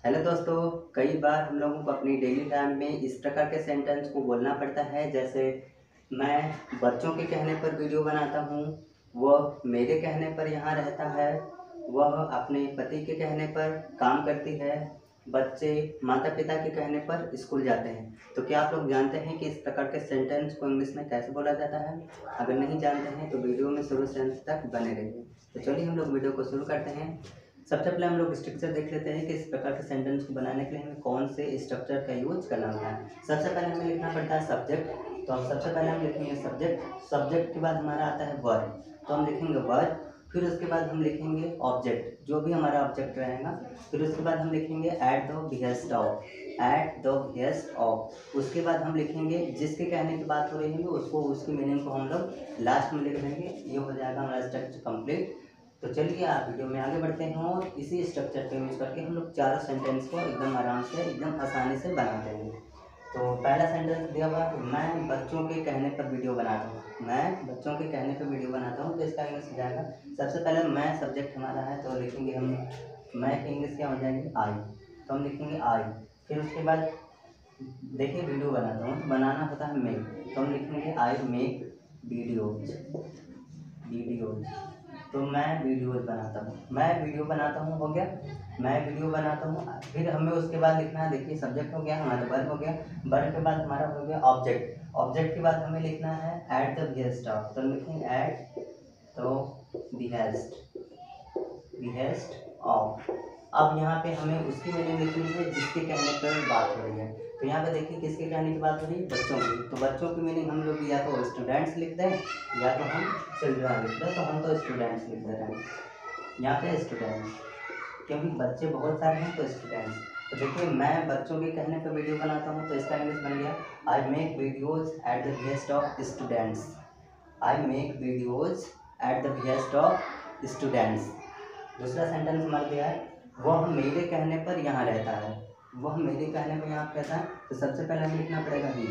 Hello दोस्तों, कई बार हम लोगों को अपनी डेली टाइम में इस प्रकार के सेंटेंस को बोलना पड़ता है। जैसे मैं बच्चों के कहने पर वीडियो बनाता हूँ, वह मेरे कहने पर यहाँ रहता है, वह अपने पति के कहने पर काम करती है, बच्चे माता पिता के कहने पर स्कूल जाते हैं। तो क्या आप लोग जानते हैं कि इस प्रकार के सेंटेंस को इंग्लिश में कैसे बोला जाता है? अगर नहीं जानते हैं तो वीडियो में शुरू से अंत तक बने रहिए। तो चलिए हम लोग वीडियो को शुरू करते हैं। सबसे पहले हम लोग स्ट्रक्चर देख लेते हैं कि इस प्रकार के सेंटेंस को बनाने के लिए हमें कौन से स्ट्रक्चर का यूज करना होता है। सबसे पहले हमें लिखना पड़ता है सब्जेक्ट। तो अब सबसे पहले हम लिखेंगे सब्जेक्ट। सब्जेक्ट के बाद हमारा आता है वर्ब, तो हम लिखेंगे वर्ब। फिर उसके बाद हम लिखेंगे ऑब्जेक्ट, जो भी हमारा ऑब्जेक्ट रहेगा। फिर उसके बाद हम लिखेंगे eight the behest of, eight the behest of. उसके बाद हम लिखेंगे जिसके कहने की बात हो रही है उसको, उसकी मीनिंग को हम लोग लास्ट में लिख देंगे। ये हो जाएगा हमारा स्ट्रक्चर कंप्लीट। तो चलिए आप वीडियो में आगे बढ़ते हैं और इसी स्ट्रक्चर को यूज करके हम लोग चारों सेंटेंस को एकदम आराम से, एकदम आसानी से बनाते हैं। तो पहला सेंटेंस दिया हुआ है, मैं बच्चों के कहने पर वीडियो बनाता हूँ। मैं बच्चों के कहने पर वीडियो बनाता हूँ, तो इसका इंग्लिश हो जाएगा। सबसे पहले मैं सब्जेक्ट हमारा है, तो लिखेंगे हम मैं की इंग्लिश क्या हो जाएगी, आई। तो हम लिखेंगे आई। फिर उसके बाद देखिए वीडियो बनाता हूँ, तो बनाना होता है मेक, तो हम लिखेंगे आई मेक वीडियोज, वीडियोज। तो मैं वीडियोज बनाता हूँ, मैं वीडियो बनाता हूँ हो गया, मैं वीडियो बनाता हूँ। फिर हमें उसके बाद लिखना है, देखिए सब्जेक्ट हो गया हमारा, वर्ब हो गया, वर्ब के बाद हमारा हो गया ऑब्जेक्ट। ऑब्जेक्ट के बाद हमें लिखना है एट द बिहेस्ट ऑफ, तो लिखेंगे eight the behest, behest of. अब यहाँ पे हमें उसकी मीनिंग लिखनी है जिसके कहने पर बात हो रही है। तो यहाँ पे देखिए किसके कहने की बात हो रही है, बच्चों की। तो बच्चों की मीनिंग हम लोग या तो स्टूडेंट्स लिख दें या तो हम चिल्ड्रन लिख दें। तो हम तो स्टूडेंट्स लिख दे रहे हैं यहाँ पे, स्टूडेंट्स, क्योंकि बच्चे बहुत सारे हैं तो स्टूडेंट्स। तो देखिए मैं बच्चों के कहने पर वीडियो बनाता हूँ, तो इसका इंग्लिश बन गया I make videos eight the behest of students, I make videos eight the behest of students. दूसरा सेंटेंस हमारा दिया है, वह मेरे कहने पर यहाँ रहता है, वह मेरे कहने पर यहाँ रहता है। तो सबसे पहले हमें लिखना पड़ेगा ही,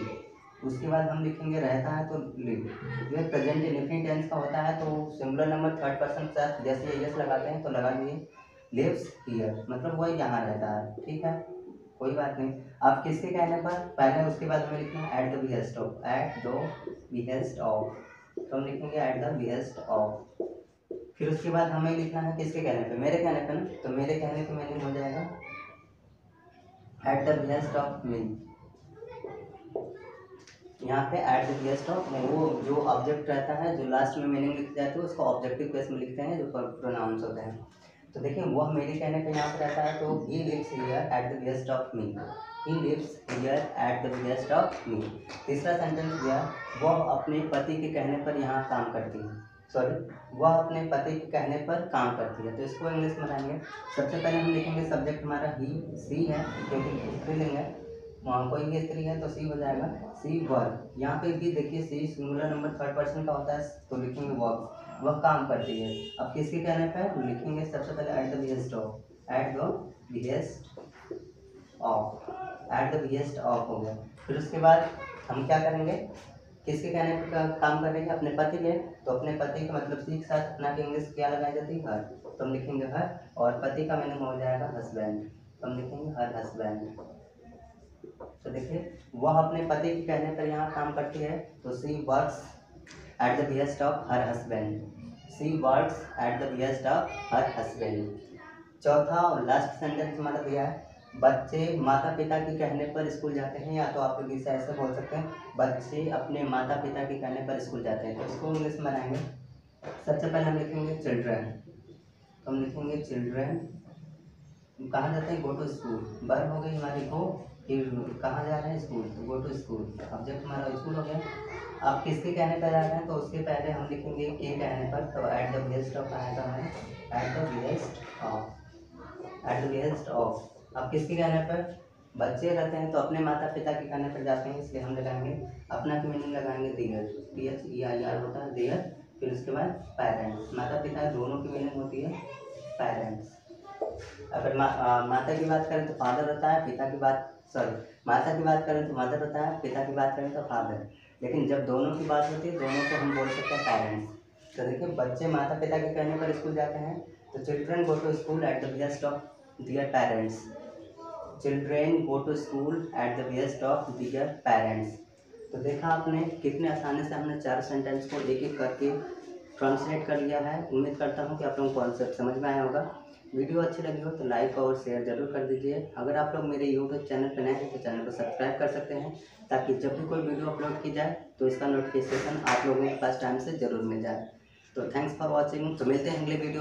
उसके बाद हम लिखेंगे रहता है तो लिव। ये प्रेजेंट इंडेफिनिट टेंस का होता है, तो सिंगुलर नंबर थर्ड पर्सन के साथ जैसे यस लगाते हैं तो लगा दिए लिव्स हियर, मतलब वह यहाँ रहता है। ठीक है, कोई बात नहीं। अब किसके कहने पर, पहले उसके बाद हमें लिखना है eight the behest of, eight the behest of. तो हम लिखेंगे एट द बिहेस्ट ऑफ। फिर उसके बाद हमें लिखना है किसके कहने पे, मेरे कहने पे ना। तो मेरे कहने पे मीनिंग हो जाएगा एट द बिहेस्ट ऑफ मी। यहाँ पे एट द बिहेस्ट ऑफ, वो जो ऑब्जेक्ट रहता है, जो लास्ट में मीनिंग लिख जाती है उसको ऑब्जेक्टिव केस में लिखते हैं, जो प्रोनाउंस होते हैं। तो देखिए वह मेरे कहने पे यहाँ पे रहता है, तो he lives here at the behest of me, he lives here at the behest of me. तीसरा सेंटेंस दिया, वह अपने पति के कहने पर यहाँ काम करती है, सॉरी वह अपने पति के कहने पर काम करती है। तो इसको इंग्लिश में लाएंगे। सबसे पहले हम लिखेंगे सब्जेक्ट हमारा ही, सी है क्योंकि स्त्रीलिंग है, वहाँ कोई भी स्त्री है तो सी हो जाएगा, सी वर्क। यहाँ पे भी देखिए सी सिंगुलर नंबर थर्ड पर्सन का होता है, तो लिखेंगे वर्क, वह काम करती है। अब किसके कहने पर लिखेंगे, सबसे पहले eight the behest of, eight the behest of, eight the behest of हो गया। फिर उसके बाद हम क्या करेंगे, किसके कहने पर काम कर रही है, अपने पति के। तो अपने पति के मतलब सी के साथ अपना की इंग्लिश क्या लगाई जाती है, हर। तो हम लिखेंगे हर, और पति का मीनिंग हो जाएगा हस्बैंड, तो हम लिखेंगे हर हस्बैंड। तो देखिए वह अपने पति के कहने पर यहाँ काम करती है, तो she works at the behest of her husband, she works at the behest of her husband. चौथा और लास्ट सेंटेंस हमारा दिया है, बच्चे माता पिता के कहने पर स्कूल जाते हैं, या तो आप लोग इसे ऐसे बोल सकते हैं, बच्चे अपने माता पिता के कहने पर स्कूल जाते हैं। तो इसको इंग्लिश में बनाएंगे। सबसे पहले हम लिखेंगे चिल्ड्रन, तो हम लिखेंगे चिल्ड्रन कहाँ जाते हैं, गो टू स्कूल। वर्ब हो गई हमारी गो, फिर कहाँ जा रहे हैं, स्कूल, तो गो टू स्कूल। ऑब्जेक्ट हमारा स्कूल हो गया। आप किसके कहने पर जा रहे हैं, तो उसके पहले हम लिखेंगे के कहने पर, तो एट द बिहेस्ट ऑफ आएगा हमें, eight the behest of, eight the behest of. अब किसके कहने पर, बच्चे रहते हैं तो अपने माता पिता के कहने पर जाते हैं, इसलिए हम लगाएंगे अपना की मीनिंग लगाएंगे देयर, THEIR होता है देयर। फिर उसके बाद पेरेंट्स, माता पिता दोनों की मीनिंग होती है पेरेंट्स। अगर माता की बात करें तो फादर होता है, पिता की बात सॉरी माता की बात करें तो मदर होता है, पिता की बात करें तो फादर। लेकिन जब दोनों की बात होती है, दोनों को हम बोल सकते हैं पेरेंट्स। तो देखिए बच्चे माता पिता के कहने पर स्कूल जाते हैं, तो children go to school at the behest of their parents. Children go to school at the best of their parents. तो देखा आपने कितने आसानी से हमने 4 सेंटेंस को एक एक करके ट्रांसलेट कर लिया है। उम्मीद करता हूँ कि आप लोगों को कॉन्सेप्ट समझ में आया होगा। वीडियो अच्छी लगी हो तो लाइक और शेयर जरूर कर दीजिए। अगर आप लोग मेरे यूट्यूब चैनल पर नए हैं तो चैनल को सब्सक्राइब कर सकते हैं, ताकि जब भी कोई वीडियो अपलोड की जाए तो इसका नोटिफिकेशन आप लोगों के पास टाइम से ज़रूर मिल जाए। तो थैंक्स फॉर वॉचिंग। तो मिलते हैं अगले वीडियो।